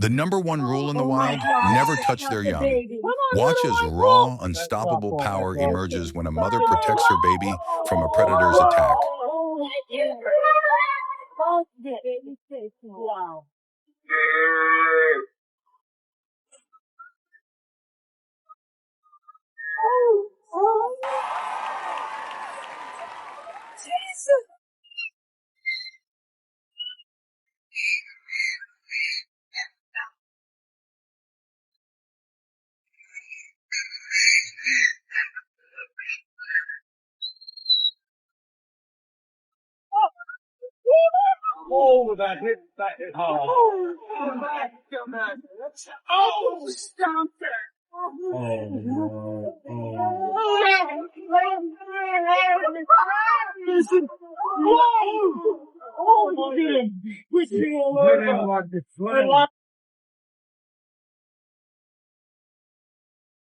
The number one rule in the Oh my wild, God, never that's touch not their the young. baby. Come on, Watch little as Michael. raw, unstoppable That's power awful. emerges when a mother protects her baby from a predator's attack. Wow. Oh, Jesus. Oh, that hit hard. Come back, come back. Oh, stop it. Listen. Whoa. Oh, we did him. We did him. Hit him like the flame.